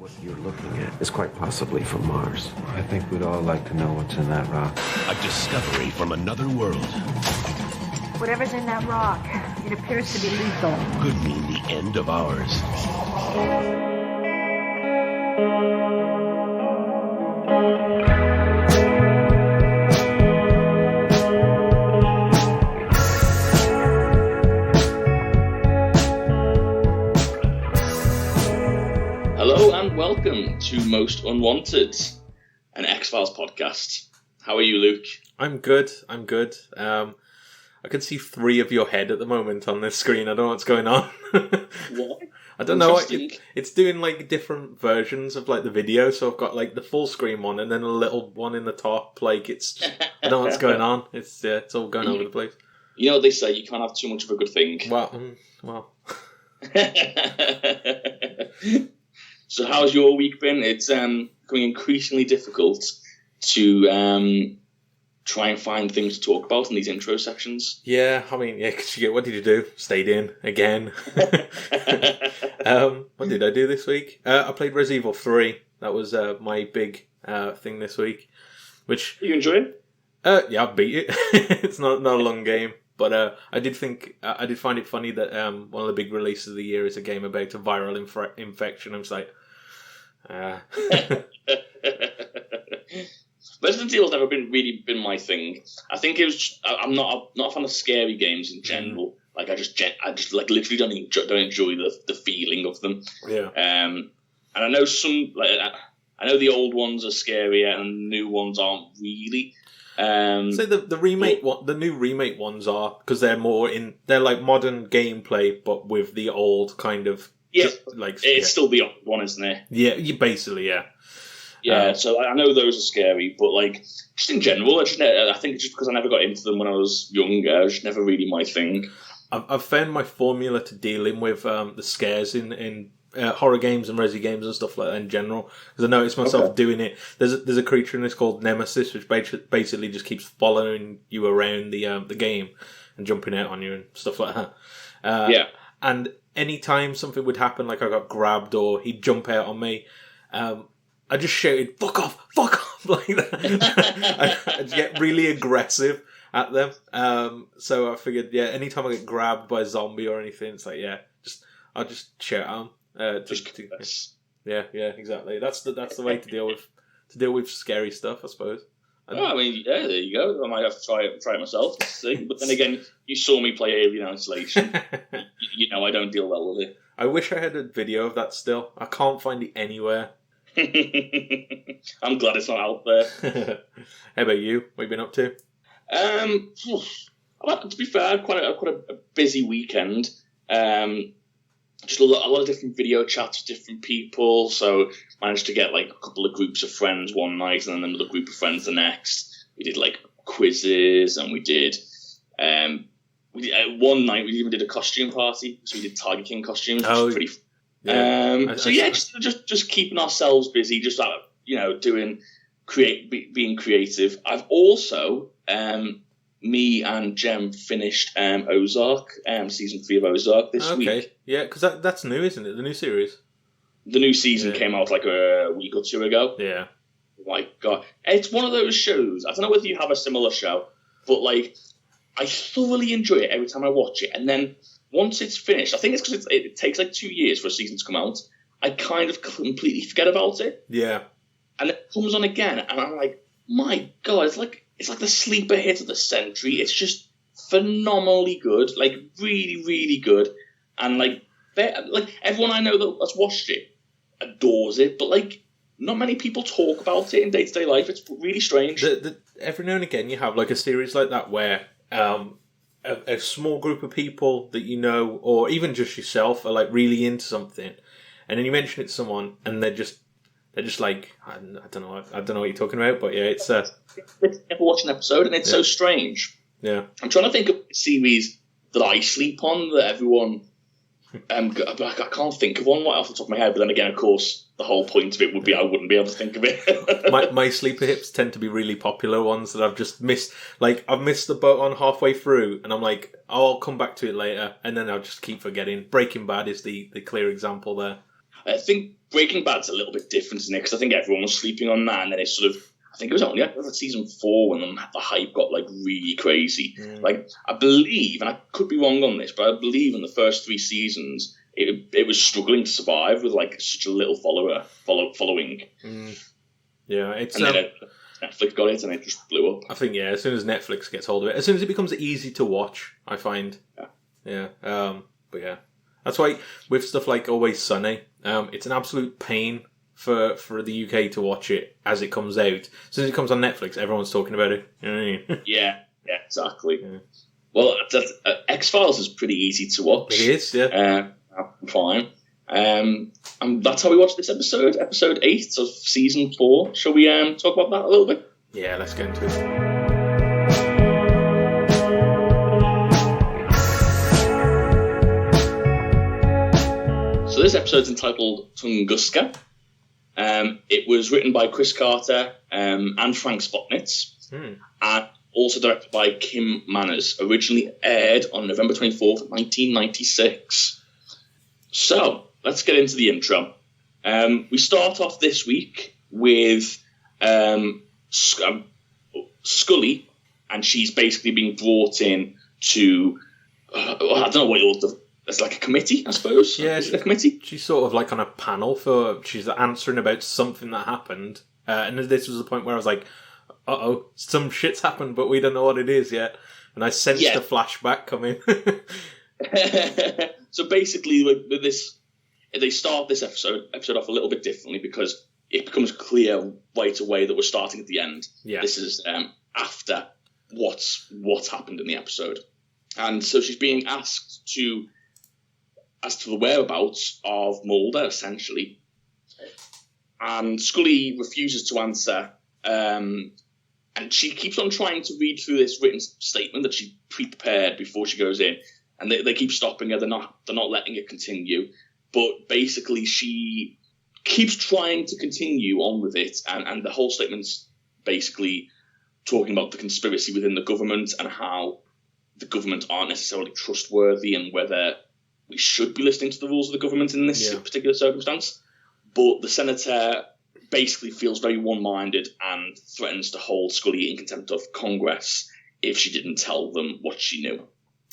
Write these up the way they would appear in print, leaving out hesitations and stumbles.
What you're looking at is quite possibly from Mars. I think we'd all like to know what's in that rock. A discovery from another world. Whatever's in that rock, it appears to be lethal. Could mean the end of ours. Hello and welcome to Most Unwanted, an X-Files podcast. How are you, Luke? I'm good. I can see 3 of your head at the moment on this screen. I don't know what's going on. What? I don't know. It's doing like different versions of like the video. So I've got like the full screen one and then a little one in the top. Like it's just, I don't know what's going on. It's all going over the place. You know what they say, you can't have too much of a good thing. Well. So how's your week been? It's becoming increasingly difficult to try and find things to talk about in these intro sections. Yeah, I mean, because what did you do? Stayed in again. What did I do this week? I played Resident Evil 3. That was my big thing this week. Which Are you enjoying? Yeah, I beat it. It's not a long game, but I did find it funny that one of the big releases of the year is a game about a viral infection. I was like, Resident Evil's never really been my thing. I think it was. I'm not a fan of scary games in general. Like I just like literally don't enjoy the feeling of them. Yeah. And I know some I know the old ones are scarier and the new ones aren't really. So the remake the new remake ones are, because they're like modern gameplay, but with the old kind of still the old one, isn't it? Yeah, you basically Yeah, so I know those are scary, but like just in general, I think it's just because I never got into them when I was younger. It was just never really my thing. I've found my formula to dealing with the scares in horror games and resi games and stuff like that in general, because I noticed myself doing it. There's a creature in this called Nemesis, which basically just keeps following you around the game and jumping out on you and stuff like that. And anytime something would happen, like I got grabbed or he'd jump out on me, I just shouted, fuck off, like that. I'd get really aggressive at them. So I figured, anytime I get grabbed by a zombie or anything, it's like, I'll just shout at them. Yeah, exactly. That's the way to deal with scary stuff, I suppose. I mean, there you go. I might have to try it myself to see. But then again, you saw me play Alien Isolation. you know I don't deal well with it. I wish I had a video of that still. I can't find it anywhere. I'm glad it's not out there. How about you? What have you been up to? To be fair, quite a busy weekend. Just a lot of different video chats with different people. So managed to get like a couple of groups of friends one night, and then another group of friends the next. We did like quizzes, and we did one night we even did a costume party. So we did Tiger King costumes, which was pretty. Just keeping ourselves busy, just being creative. I've also me and Jem finished Ozark, season 3 of Ozark this week. Yeah, because that's new, isn't it? The new series. The new season came out like a week or two ago. Yeah. Oh my God, it's one of those shows. I don't know whether you have a similar show, but like I thoroughly enjoy it every time I watch it, and then once it's finished, I think it's because it takes like 2 years for a season to come out. I kind of completely forget about it. Yeah. And it comes on again, and I'm like, my God, it's like the sleeper hit of the century. It's just phenomenally good, like really, really good. And like everyone I know that's watched it adores it, but like not many people talk about it in day-to-day life. It's really strange. Every now and again you have like a series like that where a small group of people that you know, or even just yourself, are like really into something, and then you mention it to someone, and they're just like, I don't know what you're talking about, but yeah, it's never watch an episode, and it's so strange. Yeah, I'm trying to think of a series that I sleep on that everyone. I can't think of one right off the top of my head, but then again, of course, the whole point of it would be I wouldn't be able to think of it. my sleeper hits tend to be really popular ones that I've just missed. Like, I've missed the boat on halfway through, and I'm like, I'll come back to it later, and then I'll just keep forgetting. Breaking Bad is the clear example there. I think Breaking Bad's a little bit different, isn't it? Because I think everyone was sleeping on that, and then it's sort of, I think it was only after season 4 when the hype got like really crazy. Like, I believe, and I could be wrong on this, but I believe in the first 3 seasons it was struggling to survive with like such a little following. Yeah, it's and then Netflix got it and it just blew up. I think as soon as Netflix gets hold of it, as soon as it becomes easy to watch, I find. But yeah, that's why with stuff like Always Sunny, it's an absolute pain for the UK to watch it as it comes out. As soon as it comes on Netflix, everyone's talking about it. You know what I mean? Yeah, exactly. Yeah. Well, X-Files is pretty easy to watch. It is, yeah. Fine. And that's how we watched this episode 8 of season 4. Shall we talk about that a little bit? Yeah, let's get into it. So this episode's entitled Tunguska. It was written by Chris Carter and Frank Spotnitz, and also directed by Kim Manners. Originally aired on November 24th, 1996. So, let's get into the intro. We start off this week with Scully, and she's basically being brought in to, I don't know what it's like a committee, I suppose. Yeah, a committee. She's sort of like on a panel she's answering about something that happened. And this was the point where I was like, uh-oh, some shit's happened, but we don't know what it is yet. And I sensed a flashback coming. So basically, with this, they start this episode off a little bit differently because it becomes clear right away that we're starting at the end. Yeah. This is after what's happened in the episode, and so she's being asked as to the whereabouts of Mulder, essentially, and Scully refuses to answer. And she keeps on trying to read through this written statement that she pre-prepared before she goes in. And they keep stopping her. They're not letting it continue. But basically, she keeps trying to continue on with it. And the whole statement's basically talking about the conspiracy within the government and how the government aren't necessarily trustworthy and whether we should be listening to the rules of the government in this particular circumstance. But the senator basically feels very one-minded and threatens to hold Scully in contempt of Congress if she didn't tell them what she knew.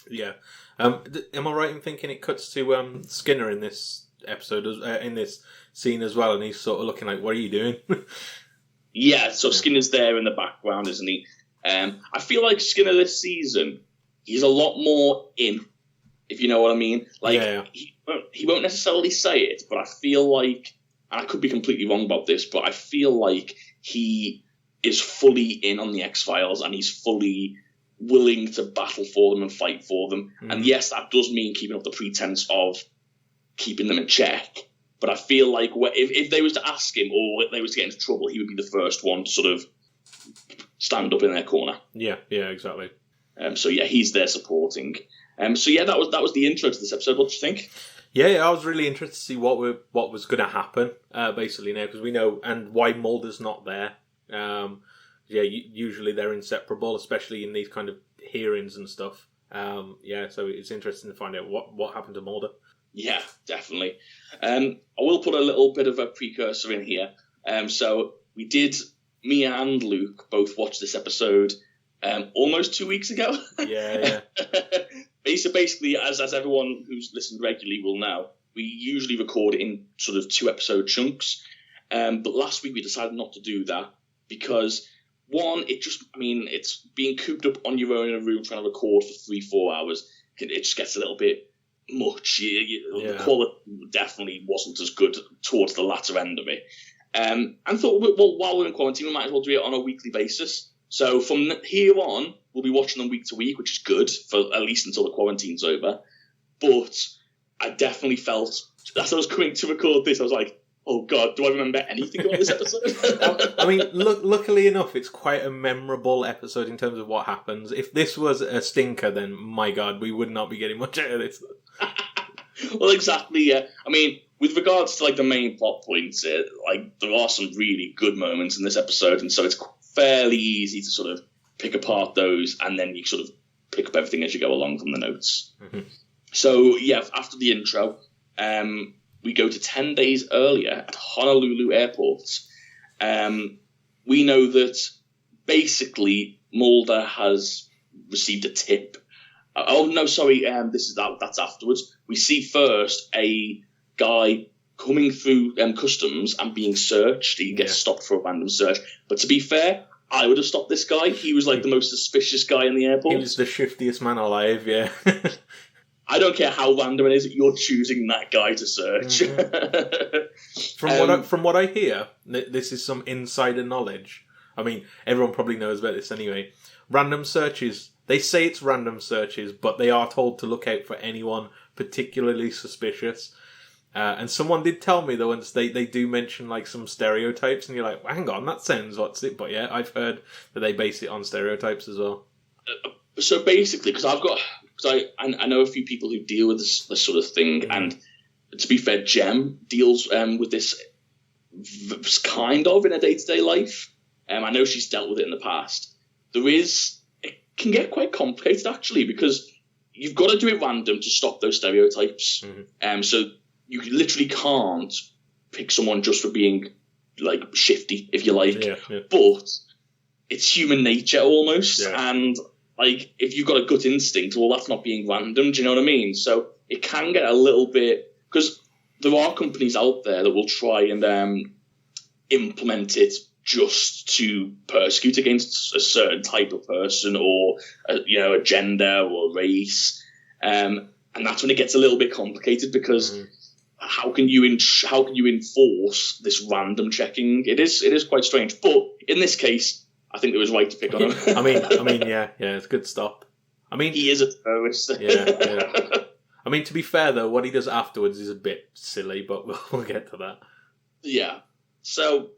Yeah. Am I right in thinking it cuts to Skinner in this episode, in this scene as well, and he's sort of looking like, what are you doing? Yeah, so Skinner's there in the background, isn't he? I feel like Skinner this season, he's a lot more in, if you know what I mean. Like, he won't necessarily say it, but I feel like, and I could be completely wrong about this, but I feel like he is fully in on the X-Files, and he's fully willing to battle for them and fight for them. And yes, that does mean keeping up the pretense of keeping them in check. But I feel like if they was to ask him or if they was to get into trouble, he would be the first one to sort of stand up in their corner. Yeah, exactly. So yeah, he's there supporting. So yeah, that was the intro to this episode. What do you think? Yeah, I was really interested to see what was going to happen, basically now, because we know, and why Mulder's not there. Usually they're inseparable, especially in these kind of hearings and stuff. So it's interesting to find out what happened to Mulder. Yeah, definitely. I will put a little bit of a precursor in here. So me and Luke both watched this episode almost 2 weeks ago. Yeah. Basically, as everyone who's listened regularly will know, we usually record it in sort of 2-episode chunks. But last week we decided not to do that because, one, it's being cooped up on your own in a room trying to record for 3-4 hours. It just gets a little bit much. The quality definitely wasn't as good towards the latter end of it. And thought, well, while we're in quarantine, we might as well do it on a weekly basis. So from here on, we'll be watching them week to week, which is good for at least until the quarantine's over. But I definitely felt, as I was coming to record this, I was like, oh God, do I remember anything about this episode? I mean, luckily enough, it's quite a memorable episode in terms of what happens. If this was a stinker, then my God, we would not be getting much out of this. Well, exactly, yeah. I mean, with regards to like the main plot points, there are some really good moments in this episode, and so it's fairly easy to sort of pick apart those, and then you sort of pick up everything as you go along from the notes. Mm-hmm. So, yeah, after the intro, we go to 10 days earlier at Honolulu Airport. We know that basically Mulder has received a tip. That's afterwards. We see first a guy coming through customs and being searched. He gets stopped for a random search. But to be fair, I would have stopped this guy. He was like the most suspicious guy in the airport. He was the shiftiest man alive, yeah. I don't care how random it is, you're choosing that guy to search. Mm-hmm. From what I hear, this is some insider knowledge. I mean, everyone probably knows about this anyway. Random searches, they say it's random searches, but they are told to look out for anyone particularly suspicious. And someone did tell me though, once they do mention like some stereotypes, and you're like, well, hang on, that sounds what's it? But yeah, I've heard that they base it on stereotypes as well. So basically, because I know a few people who deal with this sort of thing, and to be fair, Jem deals with this kind of in her day-to-day life. I know she's dealt with it in the past. It can get quite complicated actually, because you've got to do it random to stop those stereotypes. Mm-hmm. So you literally can't pick someone just for being like shifty, if you like. Yeah. But it's human nature almost, and like if you've got a gut instinct, well, that's not being random. Do you know what I mean? So it can get a little bit, because there are companies out there that will try and implement it just to persecute against a certain type of person, or a gender or race, and that's when it gets a little bit complicated, because how can you enforce this random checking? It is quite strange, but in this case, I think it was right to pick on him. I mean, yeah, it's a good stop. I mean, he is a terrorist. yeah. I mean, to be fair though, what he does afterwards is a bit silly, but we'll get to that. Yeah. So.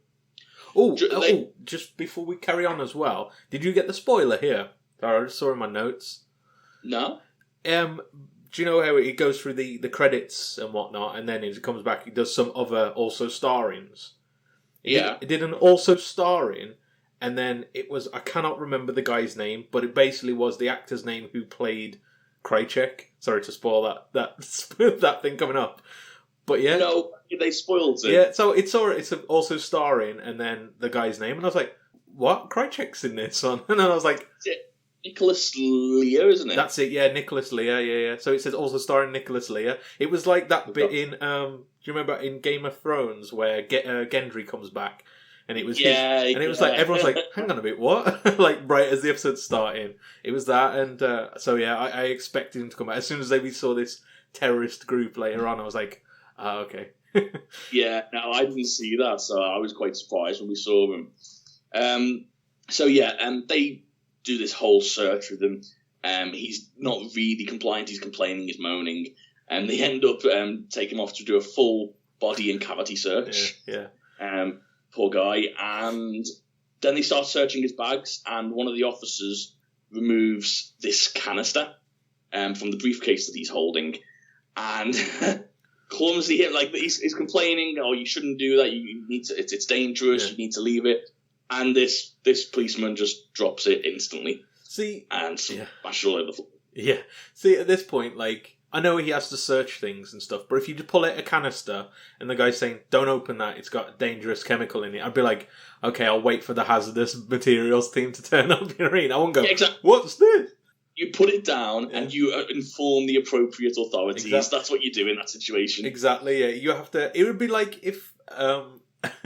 Just before we carry on as well, did you get the spoiler here? I just saw in my notes. No. Do you know how it goes through the credits and whatnot, and then as it comes back, it does some other also starrings? It did an also starring, and then it was, I cannot remember the guy's name, but it basically was the actor's name who played Critic. Sorry to spoil that thing coming up. But yeah. No, they spoiled it. Yeah, so it's also starring, and then the guy's name, and I was like, what? Critic's in this one? And then I was like... Nicholas Lear, isn't it? That's it, yeah, Nicholas Lear, yeah. So it says also starring Nicholas Lear. It was like that bit in, do you remember in Game of Thrones where Gendry comes back? And it was and it was like, everyone's like, hang on a bit, what? Like, right as the episode's starting. It was that, and so yeah, I expected him to come back. As soon as we saw this terrorist group later on, I was like, okay. Yeah, no, I didn't see that, so I was quite surprised when we saw him. So yeah, and they do this whole search with him. He's not really compliant. He's complaining. He's moaning, and they end up taking him off to do a full body and cavity search. Yeah. Poor guy. And then they start searching his bags, and one of the officers removes this canister from the briefcase that he's holding, and clumsily, like he's complaining, "Oh, you shouldn't do that. You need to. It's dangerous. Yeah. You need to leave it." And this policeman just drops it instantly. And smashes all over the floor. Yeah. See, at this point, like, I know he has to search things and stuff, but if you just pull out a canister and the guy's saying, don't open that, it's got a dangerous chemical in it, I'd be like, okay, I'll wait for the hazardous materials team to turn up. You know what I mean? I won't go, what's this? You put it down and you inform the appropriate authorities. Exactly. That's what you do in that situation. Exactly, yeah. You have to... It would be like if...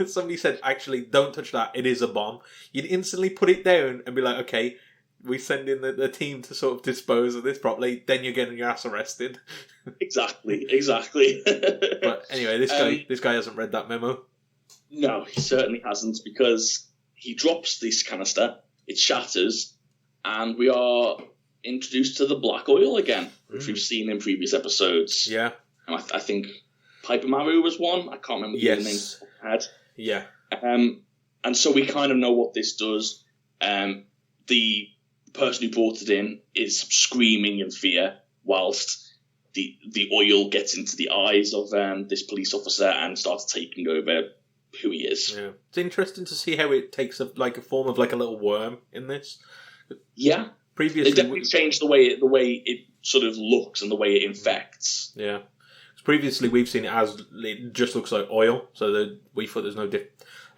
somebody said, actually, don't touch that, it is a bomb. You'd instantly put it down and be like, okay, we send in the team to sort of dispose of this properly, then you're getting your ass arrested. Exactly. But anyway, this guy hasn't read that memo. No, he certainly hasn't, because he drops this canister, it shatters, and we are introduced to the black oil again, which we've seen in previous episodes. Yeah. And I think Piper Maru was one. I can't remember the names I had. Yeah. And so we kind of know what this does. The person who brought it in is screaming in fear whilst the oil gets into the eyes of this police officer and starts taking over who he is. Yeah. It's interesting to see how it takes a form of like a little worm in this. Yeah. Previously, they definitely changed the way it sort of looks and the way it infects. Yeah. previously we've seen it as it just looks like oil, so we thought there's no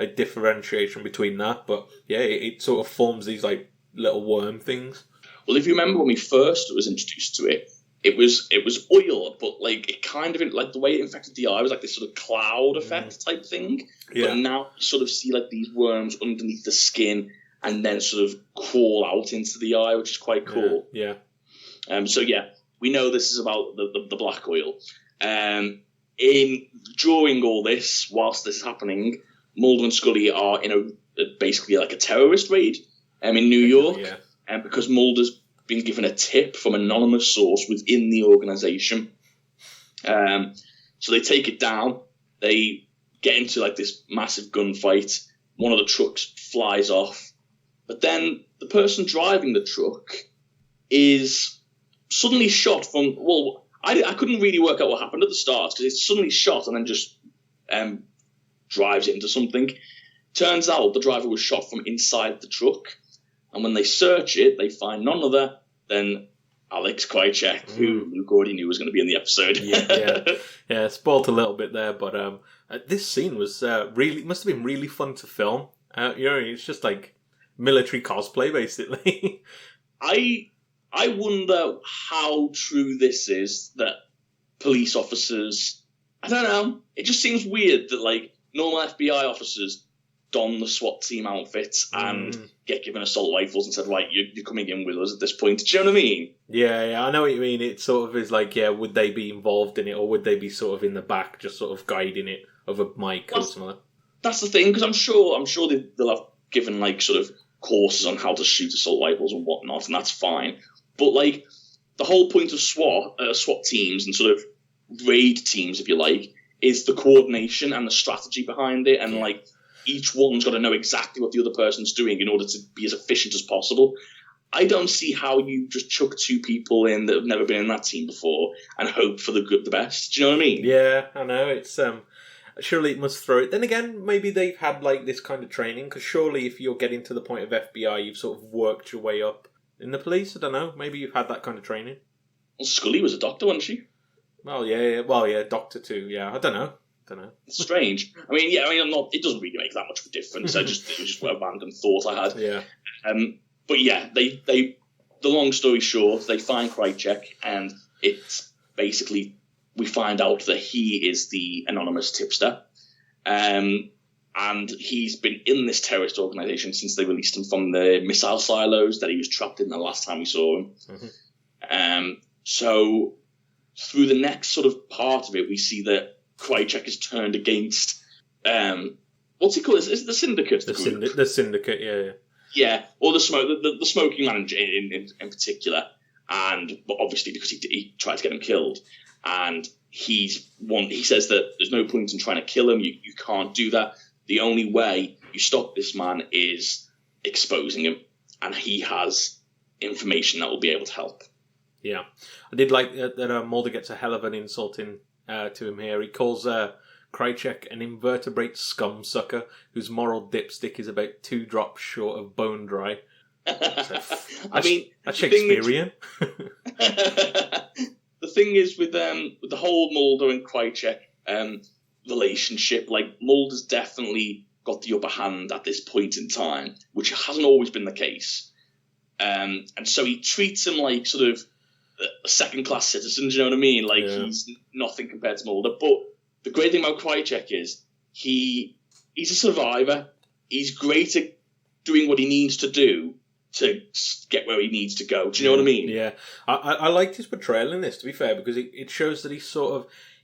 differentiation between that. But yeah, it sort of forms these like little worm things. Well, if you remember when we first was introduced to it, it was oil, but like it kind of like the way it infected the eye was like this sort of cloud effect type thing. Yeah. But now you sort of see like these worms underneath the skin and then sort of crawl out into the eye, which is quite cool. Yeah. So yeah, we know this is about the black oil. During all this, whilst this is happening, Mulder and Scully are in basically like a terrorist raid in New York, because Mulder's been given a tip from an anonymous source within the organisation. So they take it down. They get into like this massive gunfight. One of the trucks flies off, but then the person driving the truck is suddenly shot from. Well, I couldn't really work out what happened at the start because it's suddenly shot and then just drives it into something. Turns out the driver was shot from inside the truck, and when they search it, they find none other than Alex Krycek, who Luke already knew was going to be in the episode. Yeah, spoiled a little bit there, but this scene was must have been really fun to film. It's just like military cosplay, basically. I wonder how true this is that police officers. I don't know. It just seems weird that like normal FBI officers don the SWAT team outfits and get given assault rifles and said, right, you're coming in with us at this point. Do you know what I mean? Yeah, I know what you mean. It sort of is like, would they be involved in it, or would they be sort of in the back, just sort of guiding it over mic or something? That's the thing, because I'm sure they'll have given like sort of courses on how to shoot assault rifles and whatnot, and that's fine. But like the whole point of SWAT teams and sort of raid teams, if you like, is the coordination and the strategy behind it, and like each one's got to know exactly what the other person's doing in order to be as efficient as possible. I don't see how you just chuck two people in that have never been in that team before and hope for the best. Do you know what I mean? Yeah, I know. It's surely it must throw it. Then again, maybe they've had like this kind of training, because surely if you're getting to the point of FBI, you've sort of worked your way up in the police. I don't know. Maybe you've had that kind of training. Well, Scully was a doctor, wasn't she? Well, yeah, doctor too. Yeah, I don't know. It's strange. I'm not. It doesn't really make that much of a difference. It was just a random thought I had. Yeah. But yeah, they. The long story short, they find Krycek, and it's basically we find out that he is the anonymous tipster, and he's been in this terrorist organisation since they released him from the missile silos that he was trapped in the last time we saw him. Mm-hmm. So through the next sort of part of it, we see that Krycek is turned against what's it called? Is it the Syndicate? The Syndicate, yeah. Yeah, or the smoking man in particular, but obviously because he tried to get him killed, and he says that there's no point in trying to kill him. You can't do that. The only way you stop this man is exposing him, and he has information that will be able to help. Yeah, I did like that Mulder gets a hell of an insult to him here. He calls Krycek an invertebrate scum sucker whose moral dipstick is about 2 drops short of bone dry. That's Shakespearean. The thing is with the whole Mulder and Krycek relationship, like Mulder's definitely got the upper hand at this point in time, which hasn't always been the case. And so he treats him like sort of a second-class citizen, do you know what I mean? Like, he's nothing compared to Mulder. But the great thing about Krycek is he's a survivor. He's great at doing what he needs to do to get where he needs to go. Do you know what I mean? Yeah. I liked his portrayal in this, to be fair, because it shows that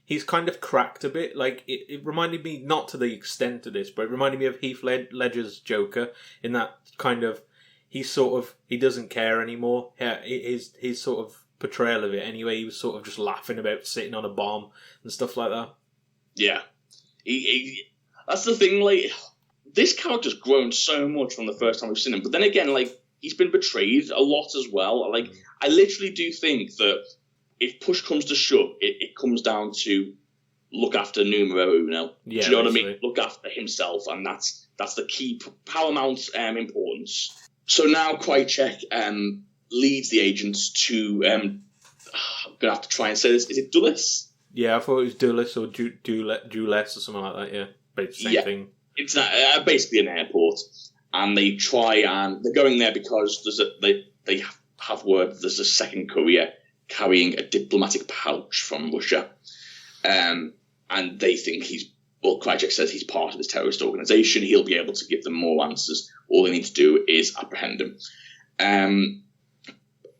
he's kind of cracked a bit. Like, it reminded me, not to the extent of this, but it reminded me of Heath Ledger's Joker, in that kind of, he doesn't care anymore. Yeah, his sort of portrayal of it anyway, he was sort of just laughing about sitting on a bomb and stuff like that. Yeah. That's the thing, like, this character's grown so much from the first time we've seen him, but then again, like, he's been betrayed a lot as well. Like, I literally do think that if push comes to shove, it comes down to look after numero uno. Yeah, do you know what I mean? Look after himself, and that's the key paramount importance. So now Krycek leads the agents to I'm gonna have to try and say this. Is it Dulles? Yeah, I thought it was Dulles or Dulles or something like that, yeah. Basically same thing. It's basically an airport. And they try and... They're going there because they have word there's a second courier carrying a diplomatic pouch from Russia. And they think Krycek says he's part of this terrorist organization. He'll be able to give them more answers. All they need to do is apprehend him.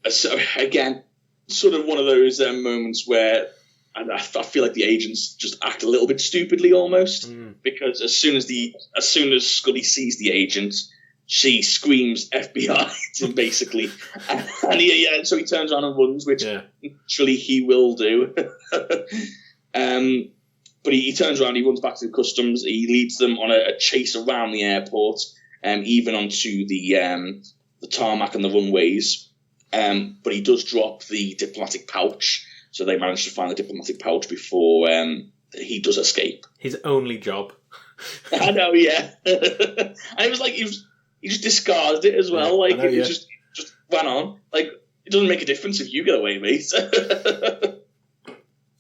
So again, sort of one of those moments where I feel like the agents just act a little bit stupidly almost, because as soon as Scully sees the agent, she screams FBI to him basically, and so he turns around and runs, which naturally he will do. But he turns around, he runs back to the customs, he leads them on a chase around the airport, even onto the tarmac and the runways. But he does drop the diplomatic pouch, so they manage to find the diplomatic pouch before he does escape. His only job. I know, yeah. And it was like he just discarded it as well. Like it just ran on. Like it doesn't make a difference if you get away, mate.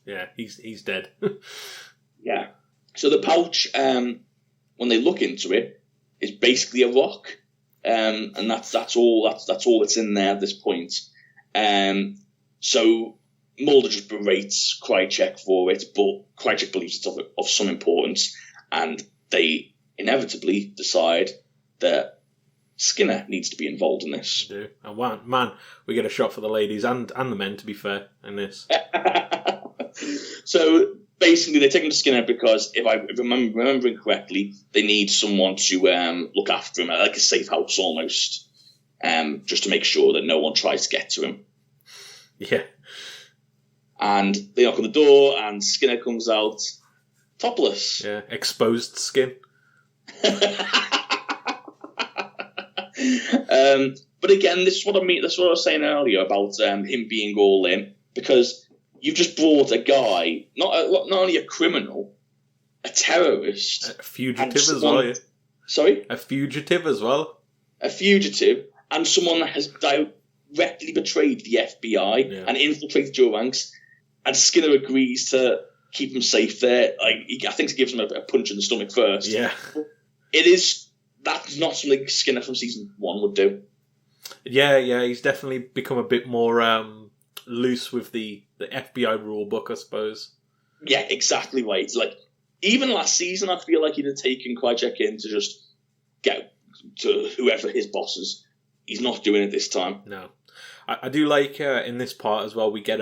Yeah, he's dead. Yeah. So the pouch, when they look into it, is basically a rock, and that's all that's in there at this point. So Mulder just berates Krycek for it, but Krycek believes it's of some importance, and they inevitably decide that Skinner needs to be involved in this. We do. And man, we get a shot for the ladies and the men, to be fair, in this. So basically, they take him to Skinner because, if I'm remembering correctly, they need someone to look after him, like a safe house almost, just to make sure that no one tries to get to him. Yeah. And they knock on the door, and Skinner comes out topless. Yeah, exposed skin. But again, this is what I mean. That's what I was saying earlier about him being all in, because you've just brought a guy, not only a criminal, a terrorist, a fugitive as well. Yeah. Sorry, a fugitive as well. A fugitive, and someone that has directly betrayed the FBI and infiltrated your ranks. And Skinner agrees to keep him safe there. I think he gives him a punch in the stomach first. Yeah, that's not something Skinner from season 1 would do. Yeah, he's definitely become a bit more loose with the FBI rule book, I suppose. Yeah, exactly right. Like, even last season, I feel like he'd have taken Krycek in to just get to whoever his boss is. He's not doing it this time. No. I do like in this part as well, we get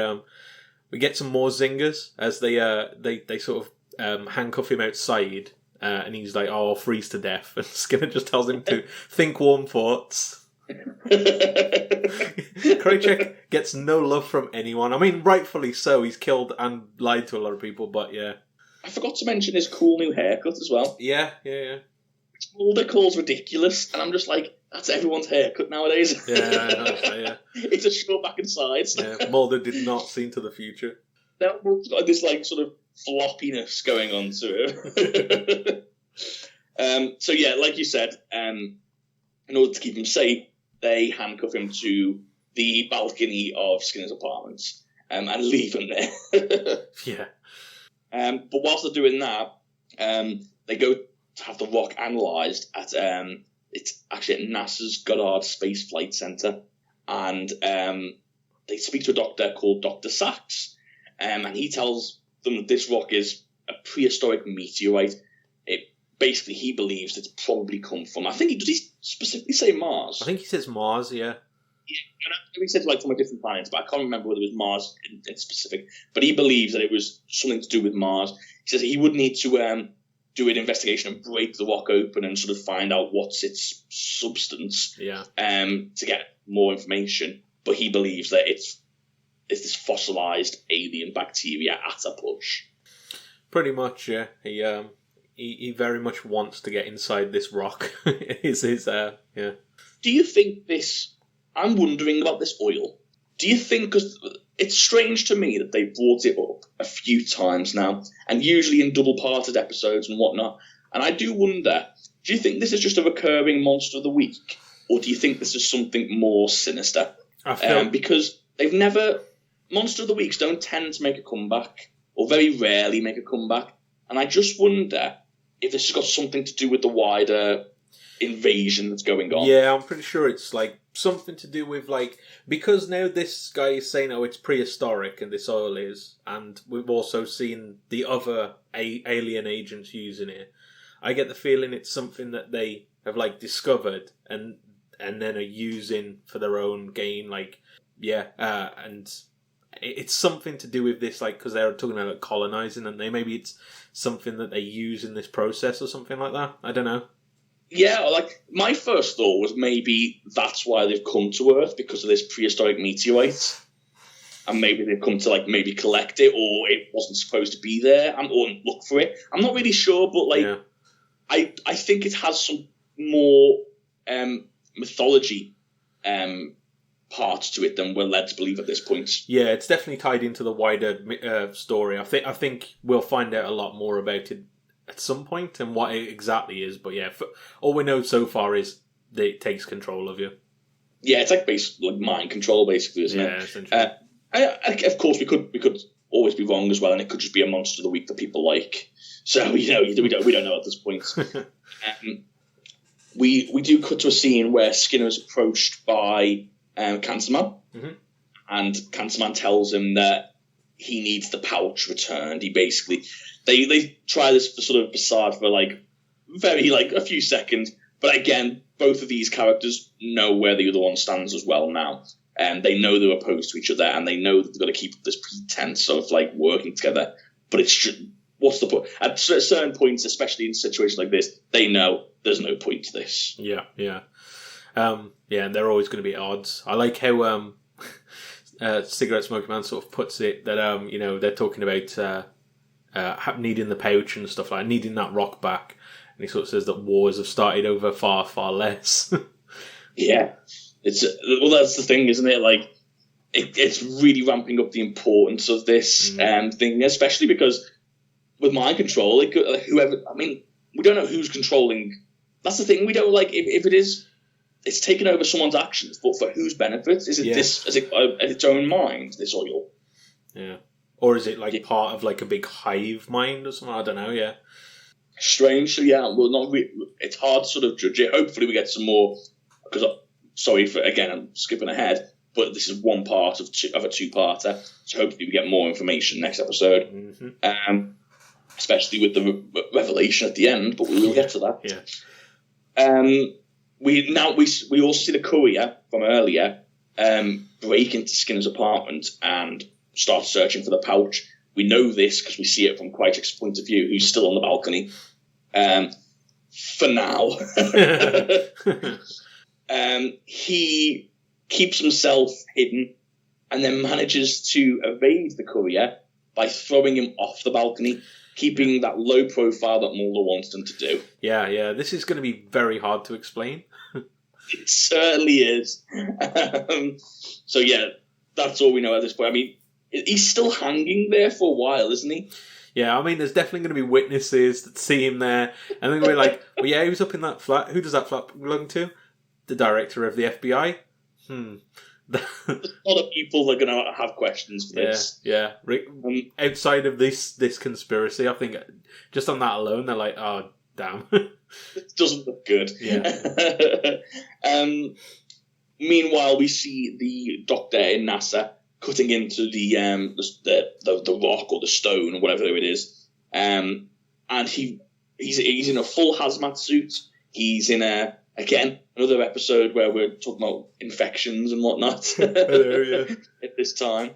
some more zingers as they sort of handcuff him outside, and he's like, "Oh, I'll freeze to death," and Skinner just tells him to think warm thoughts. Krycek gets no love from anyone. I mean, rightfully so. He's killed and lied to a lot of people, but yeah. I forgot to mention his cool new haircut as well. Yeah. Which Mulder calls ridiculous, and I'm just like, that's everyone's haircut nowadays. Yeah. It's a short back and sides. Yeah, Mulder did not see into the future. Now Mulder's got this like sort of floppiness going on to him. So yeah, like you said, in order to keep him safe, they handcuff him to the balcony of Skinner's apartment and leave him there. Yeah. But whilst they're doing that, they go to have the rock analysed at it's actually at NASA's Goddard Space Flight Center, and they speak to a doctor called Dr. Sachs, and he tells them that this rock is a prehistoric meteorite. Basically, he believes it's probably come from, does he specifically say Mars? I think he says Mars, yeah. Yeah, he said like from a different planet, but I can't remember whether it was Mars in specific. But he believes that it was something to do with Mars. He says he would need to do an investigation and break the rock open and sort of find out what's its substance. Yeah. To get more information. But he believes that it's this fossilized alien bacteria at a push. Pretty much, yeah. He very much wants to get inside this rock. Yeah. Do you think this... I'm wondering about this oil. Do you think... Because it's strange to me that they brought it up a few times now, and usually in double-parted episodes and whatnot. And I do wonder, do you think this is just a recurring Monster of the Week? Or do you think this is something more sinister? Because they've never... Monster of the Weeks don't tend to make a comeback or very rarely make a comeback. And I just wonder if this has got something to do with the wider invasion that's going on. Yeah, I'm pretty sure it's like something to do with like, because now this guy is saying, oh, it's prehistoric and this oil is, and we've also seen the other alien agents using it. I get the feeling it's something that they have like discovered and then are using for their own gain. Like, and it's something to do with this, like, because they're talking about like, colonizing, and maybe it's something that they use in this process or something like that. I don't know. Yeah, like, my first thought was maybe that's why they've come to Earth, because of this prehistoric meteorite. And maybe they've come to, like, maybe collect it, or it wasn't supposed to be there, or look for it. I'm not really sure, but, like, I think it has some more mythology parts to it than we're led to believe at this point. Yeah, it's definitely tied into the wider story. I think we'll find out a lot more about it at some point and what it exactly is. But yeah, all we know so far is that it takes control of you. Yeah, it's like mind control, basically, isn't it? Essentially. Of course, we could always be wrong as well, and it could just be a monster of the week that people like. So we don't know at this point. We do cut to a scene where Skinner is approached by Cancerman, and Cancerman tells him that he needs the pouch returned. He basically they try this sort of facade for like a few seconds, but again, both of these characters know where the other one stands as well now, and they know they're opposed to each other, and they know that they've got to keep up this pretense of like working together. But it's just, what's the point? At certain points, especially in situations like this, they know there's no point to this. Yeah, and they're always going to be at odds. I like how Cigarette Smoking Man sort of puts it that they're talking about needing the pouch and stuff like needing that rock back, and he sort of says that wars have started over far, far less. Yeah, that's the thing, isn't it? Like it's really ramping up the importance of this thing, especially because with mind control, it could, whoever. I mean, we don't know who's controlling. That's the thing. We don't like if it is. It's taken over someone's actions, but for whose benefit? Is it this? Is it its own mind? This oil? Yeah, or is it like part of like a big hive mind or something? I don't know. Yeah, strangely, yeah. Well, not. It's hard to sort of judge it. Hopefully, we get some more. Because I'm skipping ahead, but this is one part of a two-parter. So hopefully, we get more information next episode. Especially with the revelation at the end, but we will get to that. Yeah. We also see the courier from earlier break into Skinner's apartment and start searching for the pouch. We know this because we see it from Critic's point of view, who's still on the balcony. For now. He keeps himself hidden and then manages to evade the courier by throwing him off the balcony, keeping that low profile that Mulder wants him to do. Yeah. This is going to be very hard to explain. It certainly is. So yeah, that's all we know at this point. I mean, he's still hanging there for a while, isn't he? Yeah, I mean, there's definitely going to be witnesses that see him there, and they're going to be like, well, yeah, he was up in that flat. Who does that flat belong to? The director of the FBI? There's a lot of people that are going to have questions for this. Yeah. Outside of this conspiracy, I think just on that alone, they're like, oh, damn. It doesn't look good. Yeah. Meanwhile, we see the doctor in NASA cutting into the rock or the stone or whatever it is, and he's in a full hazmat suit. He's in another episode where we're talking about infections and whatnot. Hello, yeah. At this time,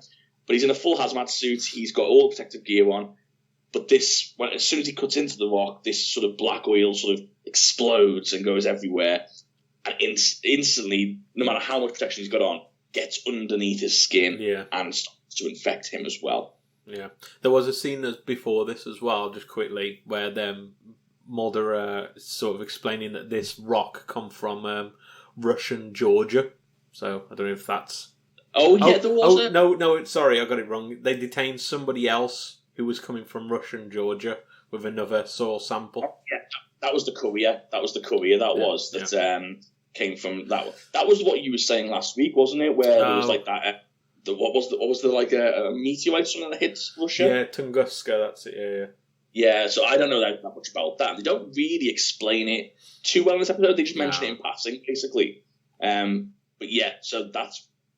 but he's in a full hazmat suit. He's got all the protective gear on. But as soon as he cuts into the rock, this sort of black oil sort of explodes and goes everywhere. And instantly, no matter how much protection he's got on, gets underneath his skin and starts to infect him as well. Yeah. There was a scene before this as well, just quickly, where Mulder sort of explaining that this rock come from Russian Georgia. So I don't know if that's... there was No, sorry, I got it wrong. They detained somebody else who was coming from Russian Georgia with another soil sample. Yeah, that was the courier. Came from that. That was what you were saying last week, wasn't it? Where there was like that what was the like a meteorite or something that hits Russia? Yeah, Tunguska, that's it, yeah. Yeah, so I don't know that much about that. They don't really explain it too well in this episode. They just mention it in passing, basically. But yeah, so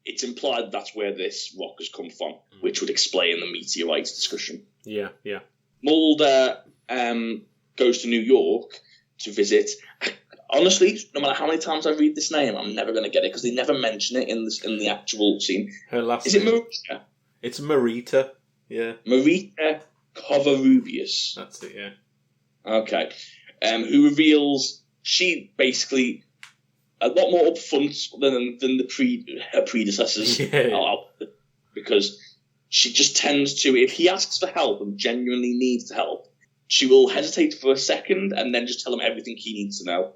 it's implied that's where this rock has come from, which would explain the meteorite discussion. Yeah, yeah. Mulder goes to New York to visit. Honestly, no matter how many times I read this name, I'm never going to get it because they never mention it in the actual scene. Her last Is name. it Marita? It's Marita, yeah. Marita Covarrubias. That's it, yeah. Okay. Who reveals she basically a lot more upfront than her predecessors. Yeah. Because she just tends to, if he asks for help and genuinely needs help, she will hesitate for a second and then just tell him everything he needs to know,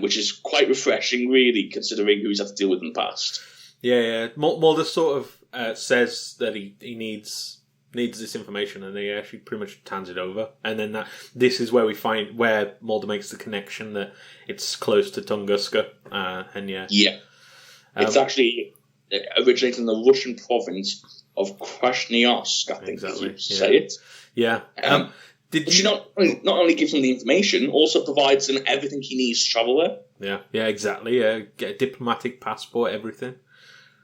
which is quite refreshing, really, considering who he's had to deal with in the past. Yeah. Mulder sort of says that he needs this information, and he actually pretty much hands it over. And then this is where we find where Mulder makes the connection that it's close to Tunguska, and yeah. Yeah. It's actually originated in the Russian province of Krasnoyarsk, I think you say it. Yeah. She not only gives him the information, also provides him everything he needs to travel there. Yeah, exactly. Yeah, get a diplomatic passport, everything.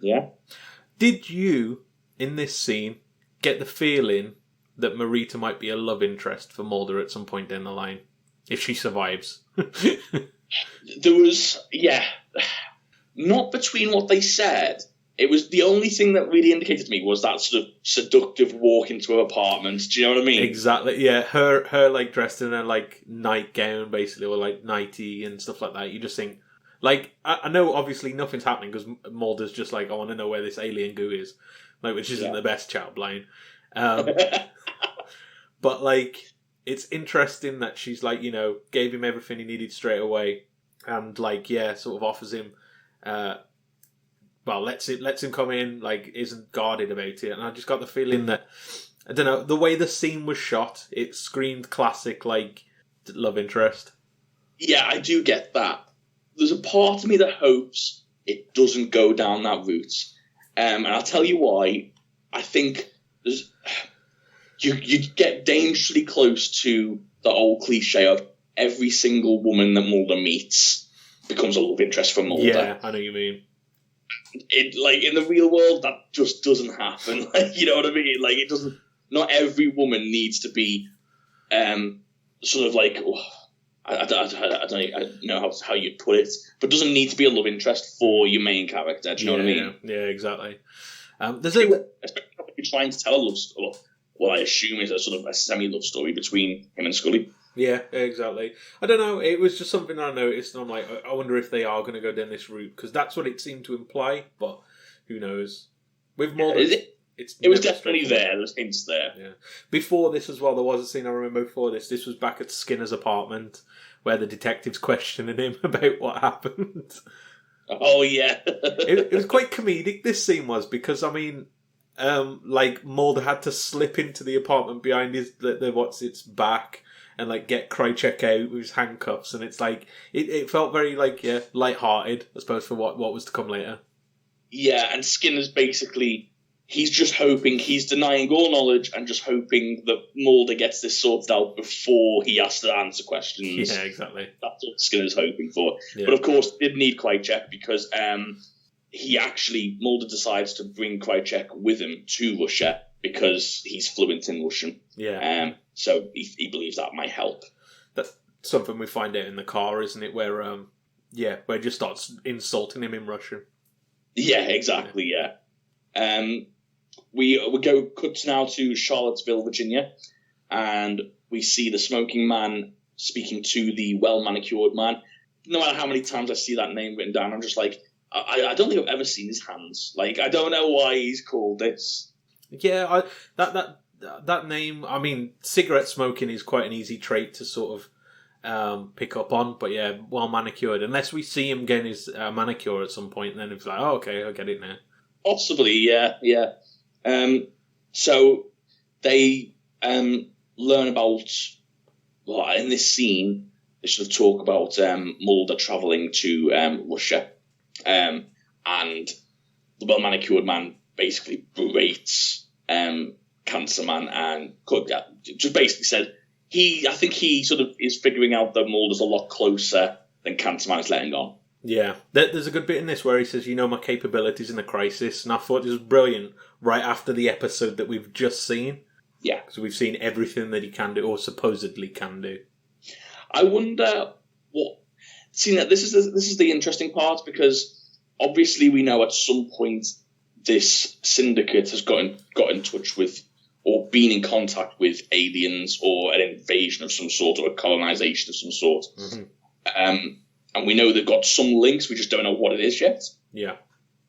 Yeah. Did you, in this scene, get the feeling that Marita might be a love interest for Mulder at some point down the line, if she survives? There was, not between what they said. It was the only thing that really indicated to me was that sort of seductive walk into her apartment. Do you know what I mean? Exactly. Yeah, her like dressed in a like nightgown, basically, or like nightie and stuff like that. You just think, like, I know obviously nothing's happening because Mulder's just like, I want to know where this alien goo is, like, which isn't the best child line. But like, it's interesting that she's like, gave him everything he needed straight away, and like, sort of offers him. Well, lets him come in, like, isn't guarded about it. And I just got the feeling that, I don't know, the way the scene was shot, it screamed classic, like, love interest. Yeah, I do get that. There's a part of me that hopes it doesn't go down that route. And I'll tell you why. I think you get dangerously close to the old cliche of every single woman that Mulder meets becomes a love interest for Mulder. Yeah, I know what you mean. Like, in the real world, that just doesn't happen. Like, you know what I mean? Like, it doesn't. Not every woman needs to be, sort of like. I don't know how you'd put it, but doesn't need to be a love interest for your main character. Do you know what I mean? Yeah, exactly. Especially if you're trying to tell a love story. What I assume is a sort of a semi-love story between him and Scully. Yeah, exactly. I don't know. It was just something I noticed, and I'm like, I wonder if they are going to go down this route, because that's what it seemed to imply. But who knows? With Mulder, it was definitely there. There's hints there. Yeah. Before this as well, there was a scene I remember before this. This was back at Skinner's apartment, where the detective's questioning him about what happened. Oh yeah. it was quite comedic. This scene was, because I mean, like, Mulder had to slip into the apartment behind his its back. And like get Krychek out with his handcuffs, and it's like it felt very like light-hearted, I suppose, for what was to come later. Yeah, and Skinner's basically he's just hoping, he's denying all knowledge and just hoping that Mulder gets this sorted out before he has to answer questions. Yeah, exactly. That's what Skinner's hoping for. Yeah. But of course, did need Krychek because Mulder decides to bring Krychek with him to Russia because he's fluent in Russian. Yeah. So he believes that might help. That's something we find out in the car, isn't it? Where where he just starts insulting him in Russian. Yeah, exactly. Yeah. We go cuts now to Charlottesville, Virginia, and we see the smoking man speaking to the well manicured man. No matter how many times I see that name written down, I'm just like, I don't think I've ever seen his hands. Like, I don't know why he's called this. Yeah, that name, I mean, cigarette smoking is quite an easy trait to sort of pick up on, but yeah, well manicured. Unless we see him getting his manicure at some point, and then it's like, oh, okay, I get it now. Possibly, yeah. So they learn about, well, in this scene, they sort of talk about Mulder travelling to Russia, and the well manicured man basically berates Cancer Man and just basically said I think he sort of is figuring out that Mulder's a lot closer than Cancer Man is letting on. Yeah, there's a good bit in this where he says, "You know my capabilities in a crisis," and I thought it was brilliant. Right after the episode that we've just seen, yeah, because we've seen everything that he can do or supposedly can do. I wonder what. See, that this is the interesting part, because obviously we know at some point this syndicate has got in touch with or been in contact with aliens or an invasion of some sort or a colonization of some sort. Mm-hmm. And we know they've got some links. We just don't know what it is yet. Yeah.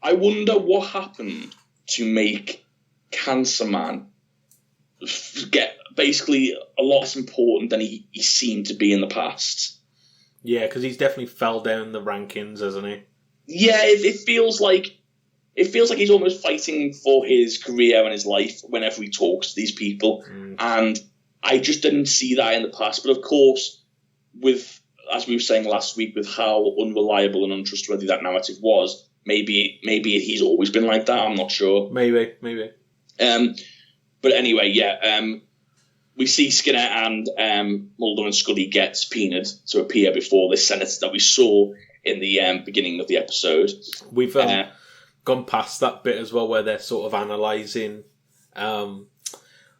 I wonder what happened to make Cancer Man get basically a lot less important than he seemed to be in the past. Yeah, because he's definitely fell down the rankings, hasn't he? Yeah, it feels like he's almost fighting for his career and his life whenever he talks to these people. And I just didn't see that in the past. But of course, as we were saying last week, with how unreliable and untrustworthy that narrative was, maybe he's always been like that. I'm not sure. Maybe. But anyway, yeah. We see Skinner and Mulder and Scully get subpoenaed to appear before this Senate that we saw in the beginning of the episode. We've gone past that bit as well, where they're sort of analysing,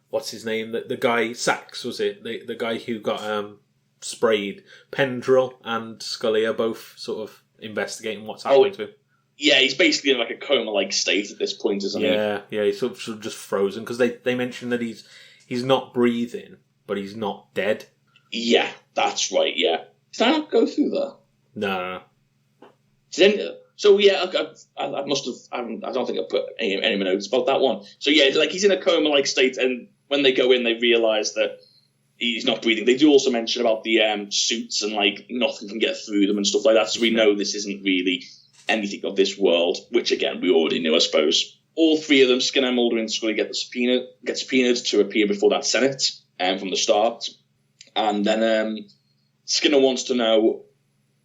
what's his name? The guy, Sachs, was it? The guy who got sprayed. Pendrell and Scully are both sort of investigating what's happening to him. Yeah, he's basically in like a coma-like state at this point, isn't he? Yeah, he's sort of just frozen, because they mentioned that he's not breathing, but he's not dead. Yeah, that's right, yeah. Did I not go through that? No. So, yeah, I must have... I don't think I put any notes about that one. So, yeah, like he's in a coma-like state, and when they go in, they realise that he's not breathing. They do also mention about the suits and, like, nothing can get through them and stuff like that, so we know this isn't really anything of this world, which, again, we already knew, I suppose. All three of them, Skinner, Mulder, and Scully, get subpoenaed to appear before that Senate from the start. And then Skinner wants to know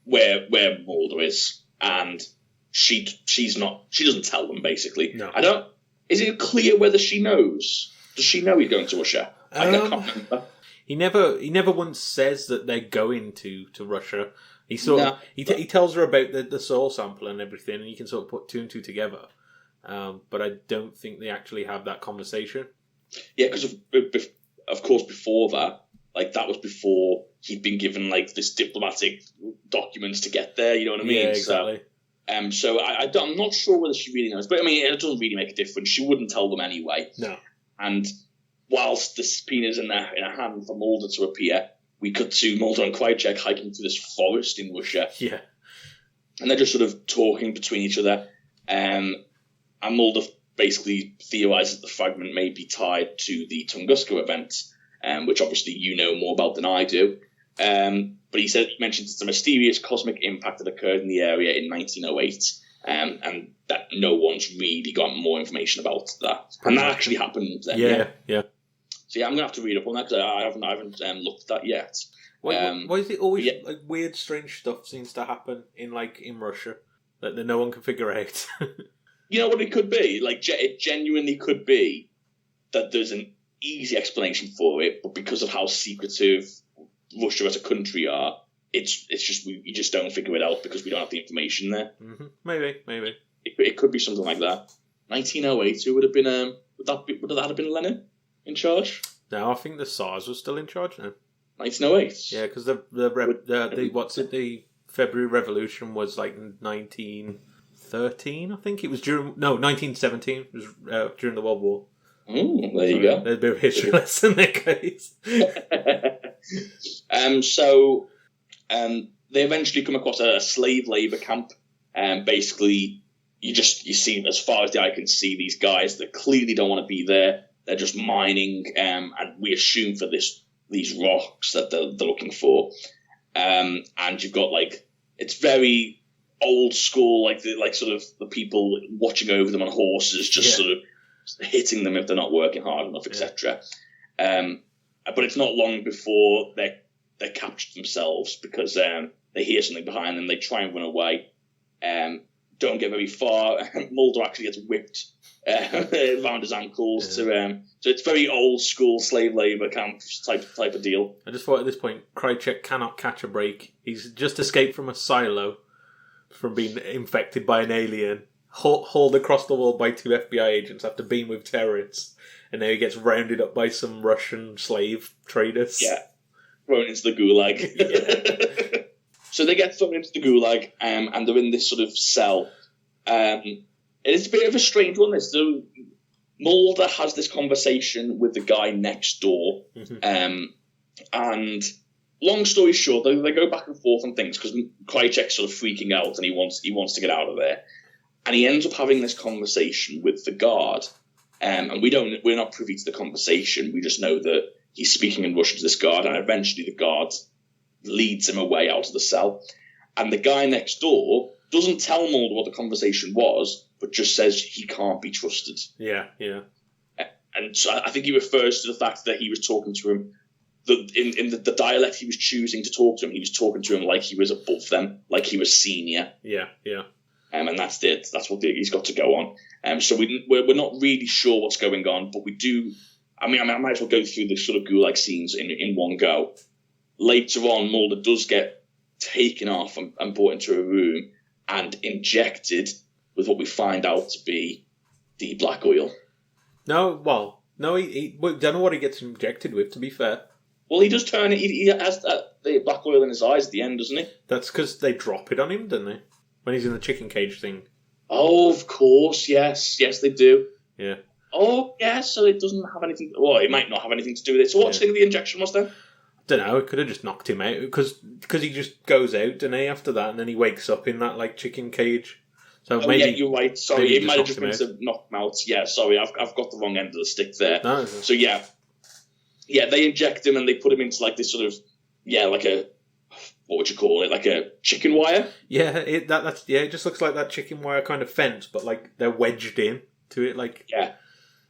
where Mulder is, and she doesn't tell them, basically. No. Is it clear whether she knows? Does she know he's going to Russia? I can't remember. He never once says that they're going to Russia. He tells her about the soil sample and everything, and you can sort of put two and two together. But I don't think they actually have that conversation. Yeah, because of course before that, like that was before he'd been given like this diplomatic documents to get there. You know what I mean? Yeah, exactly. So I'm not sure whether she really knows, but I mean it doesn't really make a difference. She wouldn't tell them anyway. No. And whilst the subpoena's in a hand for Mulder to appear, we cut to Mulder and Krycek hiking through this forest in Russia. Yeah. And they're just sort of talking between each other. And Mulder basically theorises the fragment may be tied to the Tunguska event, which obviously you know more about than I do. But he mentions it's a mysterious cosmic impact that occurred in the area in 1908, and that no one's really got more information about that. And that actually happened then. Yeah. So yeah, I'm going to have to read up on that, because I haven't looked at that yet. Why is it always like weird, strange stuff seems to happen in Russia that no one can figure out? You know what it could be? Like, it genuinely could be that there's an easy explanation for it, but because of how secretive Russia as a country are, it's just you just don't figure it out because we don't have the information there. Mm-hmm. Maybe. It could be something like that. 1908, who would have been? Would that have been Lenin in charge? No, I think the Tsars was still in charge now. 1908. Yeah, because the February Revolution was like 1913, I think it was 1917. It was during the World War. There you go. There's a bit of history lesson there, guys. So they eventually come across a slave labour camp. Basically, you see, as far as the eye can see, these guys that clearly don't want to be there. They're just mining, and we assume for these rocks that they're looking for. And you've got it's very old school, like sort of the people watching over them on horses, just sort of hitting them if they're not working hard enough, etc. But it's not long before they're captured themselves, because they hear something behind them. They try and run away, don't get very far. Mulder actually gets whipped around his ankles. So it's very old school slave labour camp type of deal. I just thought at this point, Krychek cannot catch a break. He's just escaped from a silo from being infected by an alien, hauled across the world by 2 FBI agents after being with terrorists, and now he gets rounded up by some Russian slave traders. Yeah, thrown into the gulag. So they get thrown into the gulag, and they're in this sort of cell. It's a bit of a strange one. So Mulder has this conversation with the guy next door, and long story short, they go back and forth on things because Krychek's sort of freaking out and he wants to get out of there, and he ends up having this conversation with the guard, and we're not privy to the conversation. We just know that he's speaking in Russian to this guard, and eventually the guard leads him away out of the cell, and the guy next door doesn't tell Mulder what the conversation was, but just says he can't be trusted. Yeah. And so I think he refers to the fact that he was talking to him, in the dialect he was choosing to talk to him, he was talking to him like he was above them, like he was senior. Yeah. And that's it. That's what he's got to go on. So we're not really sure what's going on, but we do. I might as well go through the sort of gulag scenes in one go. Later on, Mulder does get taken off and brought into a room and injected with what we find out to be the black oil. No, he don't know what he gets injected with, to be fair. Well, he does turn it. He has the black oil in his eyes at the end, doesn't he? That's because they drop it on him, don't they? When he's in the chicken cage thing. Oh, of course, yes. Yes, they do. Yeah. Oh, yes, so it doesn't have anything... Well, it might not have anything to do with it. So what do you think the injection was then? Don't know, it could have just knocked him out, because he just goes out, doesn't he, after that, and then he wakes up in that, chicken cage. So maybe, yeah, you're right. Sorry, it might have just been to knock him out. Yeah, sorry, I've got the wrong end of the stick there. No. So, yeah, they inject him and they put him into, this sort of, like a... What would you call it? Like a chicken wire? Yeah, it just looks like that chicken wire kind of fence, but, they're wedged in to it, Yeah,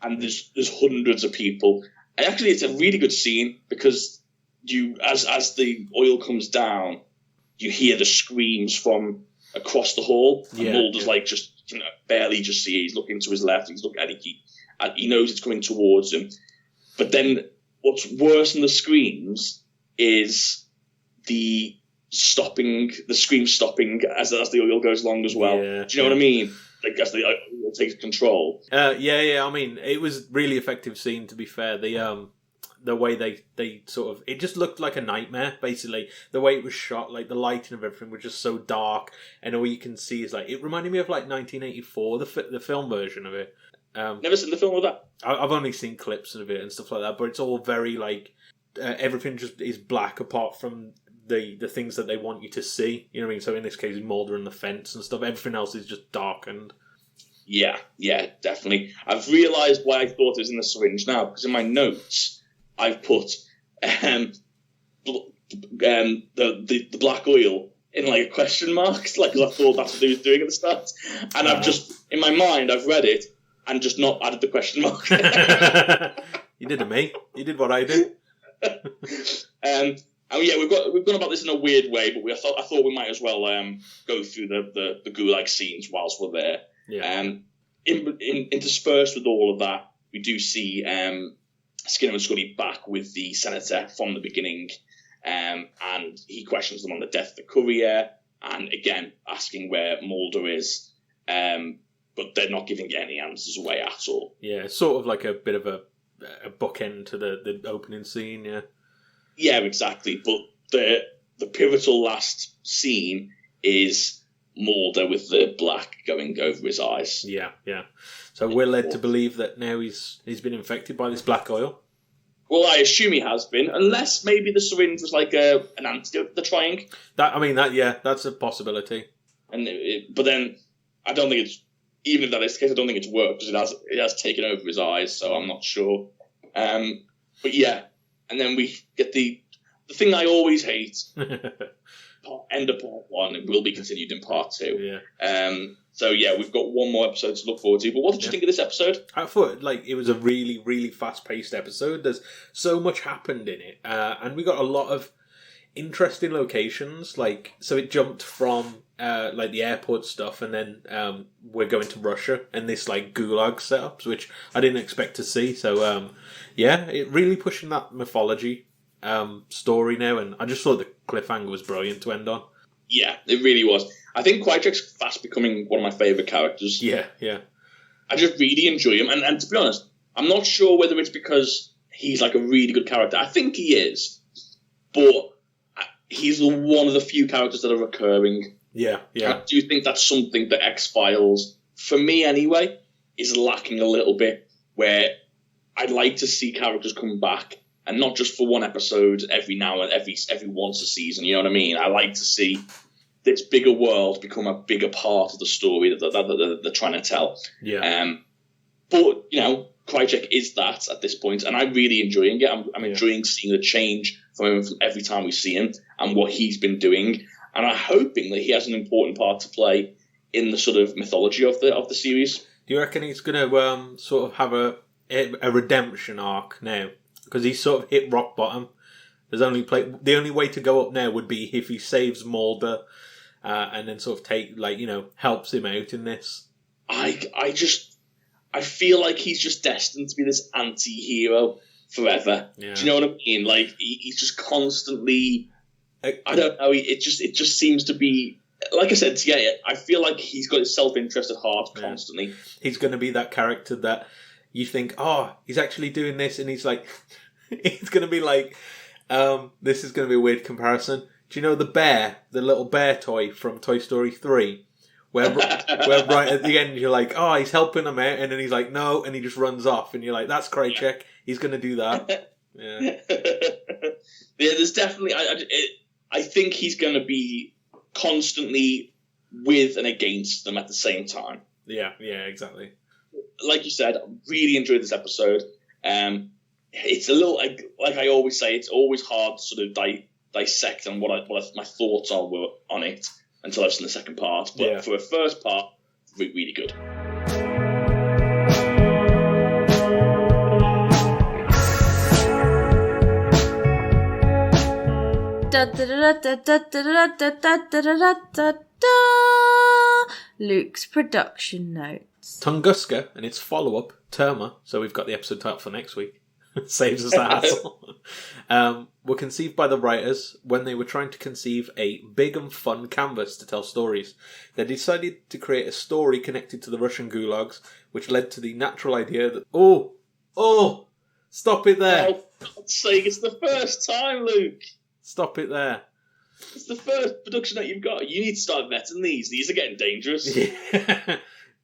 and there's hundreds of people. And actually, it's a really good scene, because... as the oil comes down, you hear the screams from across the hall. And Mulder's barely just see. He's looking to his left. He's looking at it. He knows it's coming towards him. But then, what's worse than the screams is the scream stopping as the oil goes along as well. Yeah, do you know what I mean? As the oil takes control. Yeah. I mean, it was really effective scene. To be fair, the way they sort of... It just looked like a nightmare, basically. The way it was shot, the lighting of everything was just so dark, and all you can see is, it reminded me of, 1984, the film version of it. Never seen the film of that? I've only seen clips of it and stuff like that, but it's all very, everything just is black apart from the things that they want you to see. You know what I mean? So in this case, Mulder and the fence and stuff, everything else is just darkened. Yeah, definitely. I've realised why I thought it was in the syringe now, because in my notes... I've put the black oil in a question mark, because I thought that's what he was doing at the start, and I've just in my mind I've read it and just not added the question mark. You did to me. You did what I did. And we've gone about this in a weird way, but I thought we might as well go through the gulag scenes whilst we're there. Yeah. Interspersed with all of that, we do see. Skinner and Scully back with the senator from the beginning, and he questions them on the death of the courier, and again asking where Mulder is, but they're not giving any answers away at all. Yeah, it's sort of like a bit of a bookend to the opening scene. Yeah, exactly. But the pivotal last scene is Mulder with the black going over his eyes. Yeah. So we're led to believe that now he's been infected by this black oil. Well, I assume he has been, unless maybe the syringe was an antidote they're trying. That's a possibility. But then I don't think it's, even if that is the case, I don't think it's worked, because it has taken over his eyes, so I'm not sure. But yeah, and then we get the thing I always hate. End of part 1, it will be continued in part 2. Yeah. So yeah, we've got one more episode to look forward to. But what did you think of this episode? I thought it was a really, really fast-paced episode. There's so much happened in it, and we got a lot of interesting locations. Like, so it jumped from like the airport stuff, and then we're going to Russia and this like gulag setups, which I didn't expect to see. So yeah, it really pushing that mythology story now, and I just thought the cliffhanger was brilliant to end on. Yeah, it really was. I think Krychek's fast becoming one of my favourite characters. Yeah. I just really enjoy him, and to be honest, I'm not sure whether it's because he's like a really good character. I think he is, but he's one of the few characters that are recurring. Yeah. I do think that's something that X-Files, for me anyway, is lacking a little bit, where I'd like to see characters come back, and not just for one episode every now and every once a season, you know what I mean? I like to see this bigger world become a bigger part of the story that they're trying to tell. Yeah. But, you know, Krychek is that at this point, and I'm really enjoying it. I'm enjoying seeing the change from him every time we see him and what he's been doing. And I'm hoping that he has an important part to play in the sort of mythology of the series. Do you reckon he's going to sort of have a redemption arc now? Because he's sort of hit rock bottom. The only way to go up now would be if he saves Mulder and then sort of helps him out in this. I feel like he's just destined to be this anti-hero forever. Yeah. Do you know what I mean? Like he's just constantly. I don't know. It just seems to be. Like I said, yeah. I feel like he's got his self-interest at heart constantly. He's going to be that character that you think, oh, he's actually doing this, and he's like, he's going to be like, this is going to be a weird comparison. Do you know the little bear toy from Toy Story 3? Where right at the end you're like, oh, he's helping him out, and then he's like, no, and he just runs off, and you're like, that's Krychek. He's going to do that. Yeah. There's definitely. I think he's going to be constantly with and against them at the same time. Yeah, exactly. Like you said, I really enjoyed this episode. It's a little like I always say, it's always hard to sort of dissect and what my thoughts are on it until I've seen the second part. But for a first part, really good. Luke's production notes. Tunguska and its follow-up, Terma, so we've got the episode title for next week. Saves us the hassle. Were conceived by the writers when they were trying to conceive a big and fun canvas to tell stories. They decided to create a story connected to the Russian gulags, which led to the natural idea that... Oh! Stop it there! Oh, for God's sake, it's the first time, Luke! Stop it there. It's the first production that you've got. You need to start vetting these. These are getting dangerous.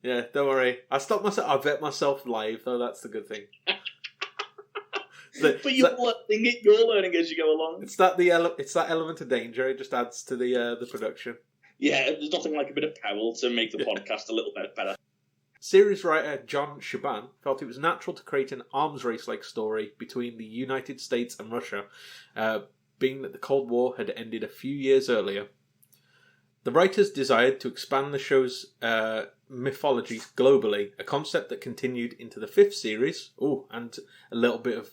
Yeah, don't worry. I vet myself live, though. That's the good thing. But you're learning as you go along. It's that element of danger. It just adds to the production. Yeah, there's nothing like a bit of peril to make the podcast a little bit better. Series writer John Shaban felt it was natural to create an arms race-like story between the United States and Russia, being that the Cold War had ended a few years earlier. The writers desired to expand the show's mythology globally, a concept that continued into the fifth series. Oh, and a little bit of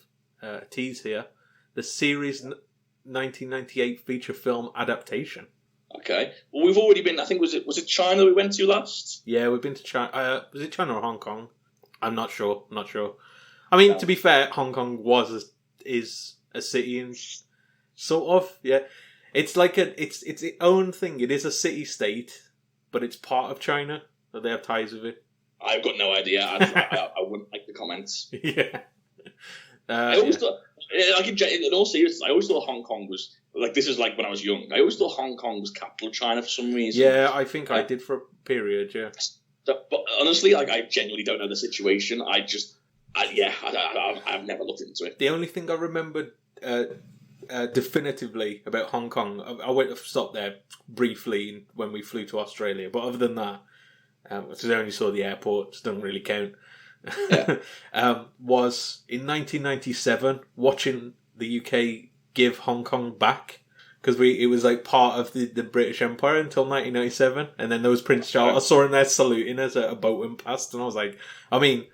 tease here. The series 1998 feature film adaptation. Okay. Well, we've already been, I think, was it China we went to last? Yeah, we've been to China. Was it China or Hong Kong? I'm not sure. I mean, to be fair, Hong Kong is a city in sort of, yeah. It's like it's its own thing. It is a city-state, but it's part of China, that they have ties with it. I've got no idea. I wouldn't like the comments. Yeah. I always thought, like in all seriousness, I always thought Hong Kong was, like, this is like when I was young, I always thought Hong Kong was capital of China for some reason. Yeah, I think I did for a period, yeah. But honestly, like, I genuinely don't know the situation. I've never looked into it. The only thing I remembered definitively about Hong Kong, I went to stop there briefly when we flew to Australia, but other than that, because I only saw the airport, so doesn't really count. Yeah. Was in 1997 watching the UK give Hong Kong back, because it was like part of the British Empire until 1997, and then there was Prince Charles. I saw him there saluting as a boat went past, and I was like, I mean,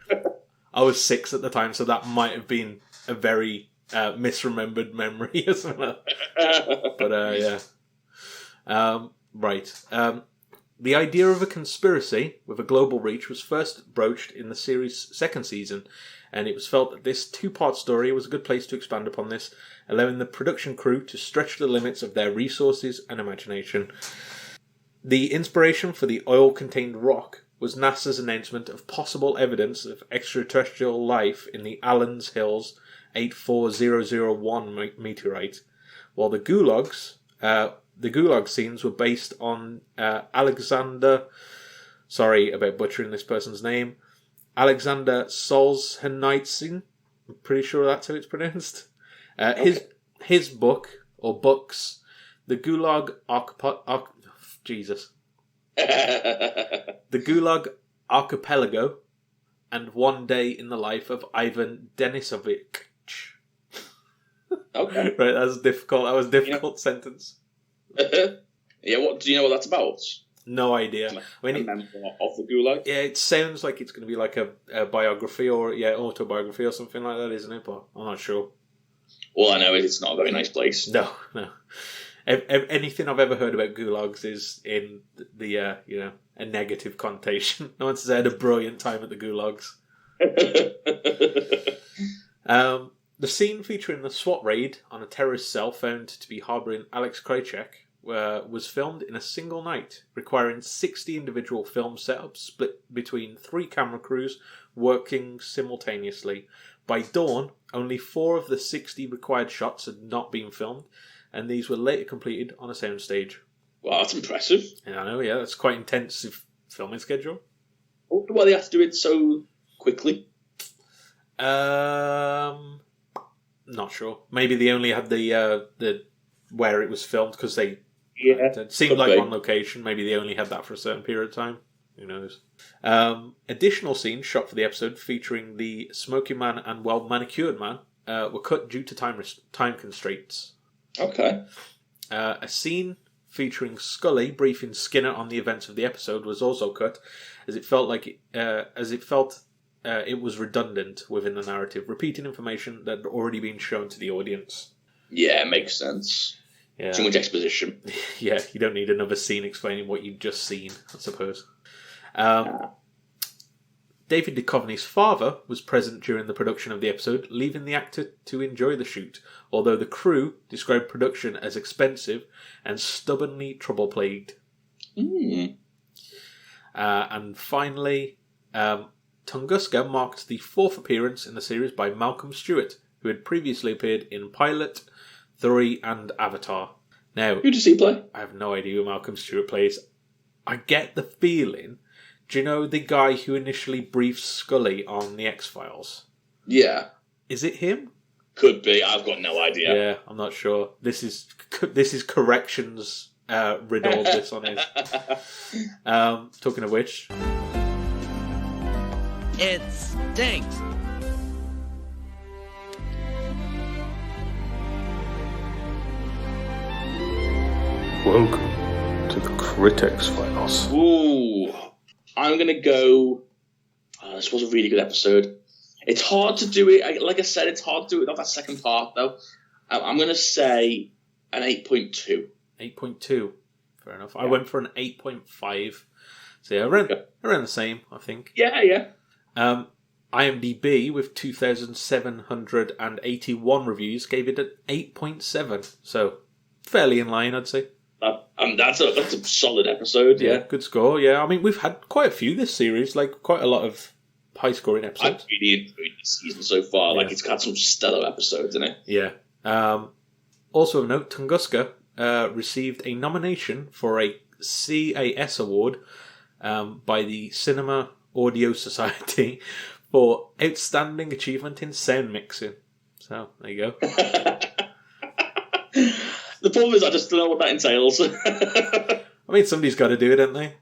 I was 6 at the time, so that might have been a very misremembered memory or something like that. But, yeah. Right. The idea of a conspiracy with a global reach was first broached in the series' second season, and it was felt that this two-part story was a good place to expand upon this, allowing the production crew to stretch the limits of their resources and imagination. The inspiration for the oil-contained rock was NASA's announcement of possible evidence of extraterrestrial life in the Allen's Hills 84001 meteorite, while the Gulag scenes were based on Alexander... Sorry about butchering this person's name. Alexander Solzhenitsyn. I'm pretty sure that's how it's pronounced. His book, or books, The Gulag Jesus. The Gulag Archipelago and One Day in the Life of Ivan Denisovich. Okay. Right, that was difficult. That was a difficult sentence. Yeah, what do you know what that's about? No idea. A memoir of the Gulag? Yeah, it sounds like it's going to be like a biography or autobiography or something like that, isn't it? But I'm not sure. All I know is it's not a very nice place. No. Anything I've ever heard about gulags is in the a negative connotation. No one says I had a brilliant time at the gulags. The scene featuring the SWAT raid on a terrorist cell found to be harbouring Alex Krycek was filmed in a single night, requiring 60 individual film setups split between 3 camera crews working simultaneously. By dawn, only 4 of the 60 required shots had not been filmed, and these were later completed on a soundstage. Wow, that's impressive. Yeah, I know, yeah, that's quite intensive filming schedule. Why they have to do it so quickly? Not sure. Maybe they only had the where it was filmed because they it seemed like on location. Maybe they only had that for a certain period of time. Who knows? Additional scenes shot for the episode featuring the smoking man and well-manicured man were cut due to time constraints. Okay. A scene featuring Scully briefing Skinner on the events of the episode was also cut, as it felt it was redundant within the narrative, repeating information that had already been shown to the audience. Yeah, makes sense. Yeah. Too much exposition. Yeah, you don't need another scene explaining what you've just seen, I suppose. David Duchovny's father was present during the production of the episode, leaving the actor to enjoy the shoot, although the crew described production as expensive and stubbornly trouble-plagued. And finally, Tunguska marked the 4th appearance in the series by Malcolm Stewart, who had previously appeared in Pilot, 3 and Avatar. Now, who does he play? I have no idea who Malcolm Stewart plays. I get the feeling... Do you know the guy who initially briefed Scully on the X-Files? Yeah. Is it him? Could be. I've got no idea. Yeah, I'm not sure. This is corrections riddle. This one is. Talking of which, it stinks. Welcome to the Critic Files. Ooh. I'm going to go... this was a really good episode. It's hard to do it. Like I said, it's hard to do it without that second part, though. I'm going to say an 8.2. 8.2. Fair enough. Yeah. I went for an 8.5. So yeah, around the same, I think. Yeah. IMDb, with 2,781 reviews, gave it an 8.7. So, fairly in line, I'd say. That's a solid episode, yeah. Good score, yeah. I mean, we've had quite a few this series, like quite a lot of high-scoring episodes. I've really enjoyed this season so far. Yeah. Like, it's got some stellar episodes in it. Yeah. Also of note, Tunguska received a nomination for a CAS award by the Cinema Audio Society for Outstanding Achievement in Sound Mixing. So, there you go. The problem is I just don't know what that entails. I mean, somebody's got to do it, haven't they?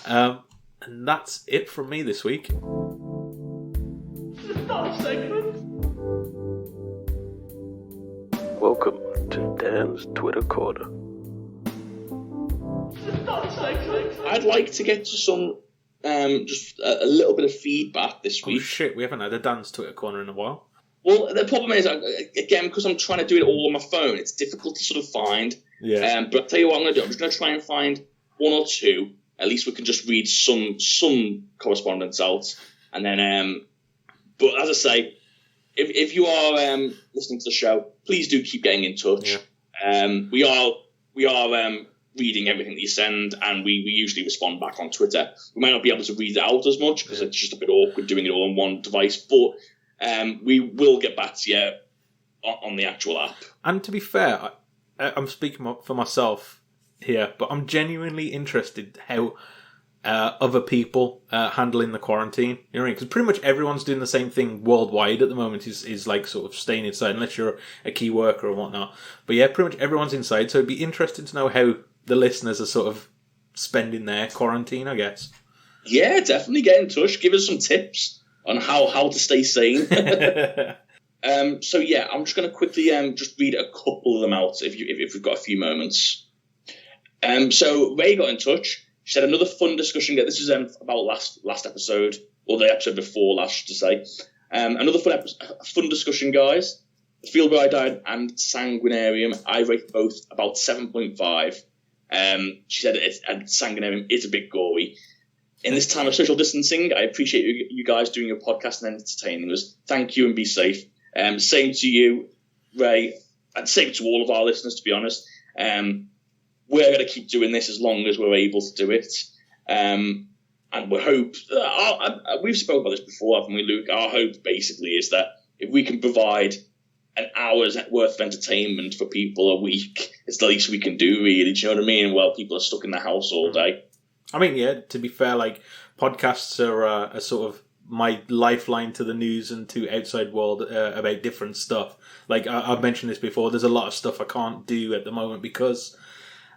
And that's it from me this week. Welcome to Dan's Twitter Corner. I'd like to get to some, just a little bit of feedback this week. Oh shit, we haven't had a Dan's Twitter Corner in a while. Well, the problem is, again, because I'm trying to do it all on my phone, it's difficult to sort of find. Yeah. But I'll tell you what I'm going to do. I'm just going to try and find one or two. At least we can just read some correspondence out. And then, but as I say, if you are listening to the show, please do keep getting in touch. Yeah. We are reading everything that you send, and we usually respond back on Twitter. We might not be able to read it out as much because it's just a bit awkward doing it all on one device, but we will get back to you on the actual app. And to be fair, I'm speaking for myself here, but I'm genuinely interested how other people handling the quarantine. You know what I mean? Because pretty much everyone's doing the same thing worldwide at the moment. Is like sort of staying inside, unless you're a key worker or whatnot. But yeah, pretty much everyone's inside. So it'd be interesting to know how the listeners are sort of spending their quarantine, I guess. Yeah, definitely get in touch. Give us some tips on how to stay sane. So yeah, I'm just going to quickly just read a couple of them out if we've got a few moments. So Ray got in touch. She said another fun discussion. This is about last episode, or the episode before last, to say. Another fun discussion, guys. The Field Where I Died and Sanguinarium, I rate both about 7.5. She said Sanguinarium is a bit gory. In this time of social distancing, I appreciate you guys doing your podcast and entertaining us. Thank you and be safe. Same to you, Ray, and same to all of our listeners, to be honest. We're going to keep doing this as long as we're able to do it. And we hope, we've spoken about this before, haven't we, Luke? Our hope basically is that if we can provide an hour's worth of entertainment for people a week, it's the least we can do, really. Do you know what I mean? Well, people are stuck in the house all day. I mean, yeah, to be fair, like, podcasts are sort of my lifeline to the news and to outside world about different stuff. Like, I've mentioned this before, there's a lot of stuff I can't do at the moment because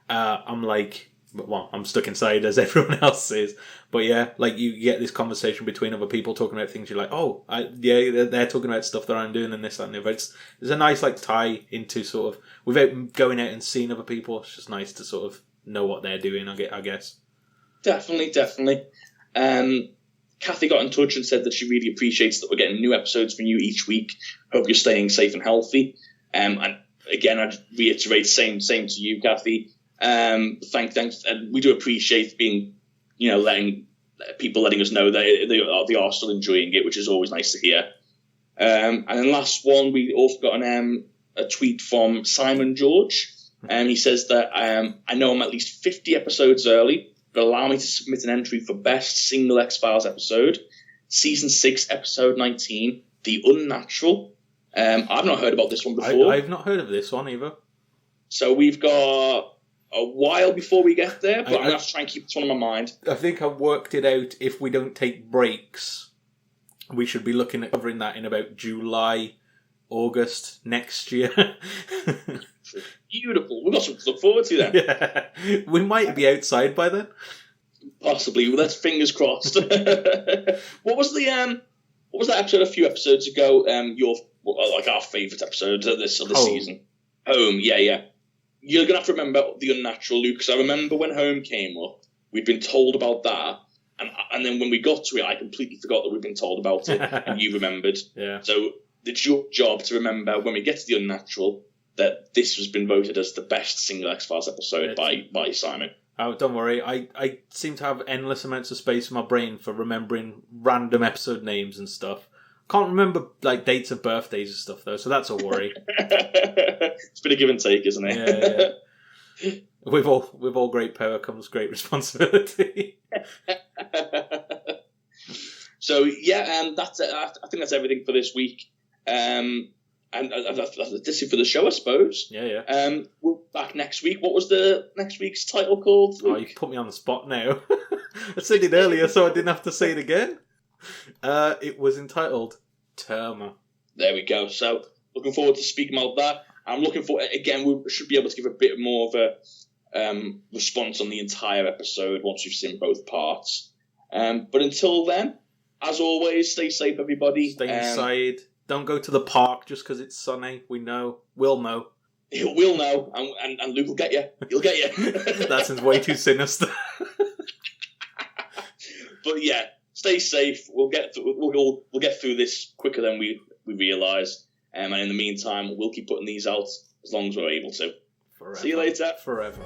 I'm stuck inside as everyone else is. But yeah, like, you get this conversation between other people talking about things. You're like, they're talking about stuff that I'm doing and this, that, and the other. There's a nice, like, tie into sort of, without going out and seeing other people, it's just nice to sort of know what they're doing, I guess. Definitely. Kathy got in touch and said that she really appreciates that we're getting new episodes from you each week. Hope you're staying safe and healthy. And again, I'd reiterate, same to you, Kathy. Thanks. And we do appreciate being, letting us know that they are still enjoying it, which is always nice to hear. And then last one, we also got a tweet from Simon George. He says that I know I'm at least 50 episodes early, but allow me to submit an entry for Best Single X-Files Episode, Season 6, Episode 19, The Unnatural. I've not heard about this one before. I've not heard of this one either. So we've got a while before we get there, but I'm going to have to try and keep this one in my mind. I think I've worked it out. If we don't take breaks, we should be looking at covering that in about July, August next year. Beautiful. We've got something to look forward to then. Yeah. We might be outside by then. Possibly. Well, let's fingers crossed. What was that episode a few episodes ago? Our favourite episode of this season. Home. Yeah. You're gonna have to remember The Unnatural, Luke, because I remember when Home came up, we'd been told about that, and then when we got to it, I completely forgot that we'd been told about it, and you remembered. Yeah. So it's your job to remember when we get to The Unnatural that this has been voted as the best single X-Files episode by Simon. Oh, don't worry. I seem to have endless amounts of space in my brain for remembering random episode names and stuff. Can't remember like dates of birthdays and stuff though, so that's a worry. It's been a give and take, isn't it? Yeah. With all great power comes great responsibility. So yeah, that's it. I think that's everything for this week. And that's it for the show, I suppose. Yeah. We're back next week. What was the next week's title called? Oh, you put me on the spot now. I said it earlier, so I didn't have to say it again. It was entitled Terma. There we go. So, looking forward to speaking about that. I'm looking for, again, we should be able to give a bit more of a response on the entire episode once we've seen both parts. But until then, as always, stay safe, everybody. Stay inside. Don't go to the park just because it's sunny. We'll know. We'll know, and Luke will get you. He'll get you. That sounds way too sinister. But yeah, stay safe. We'll get through this quicker than we we realise. And in the meantime, we'll keep putting these out as long as we're able to. Forever. See you later. Forever.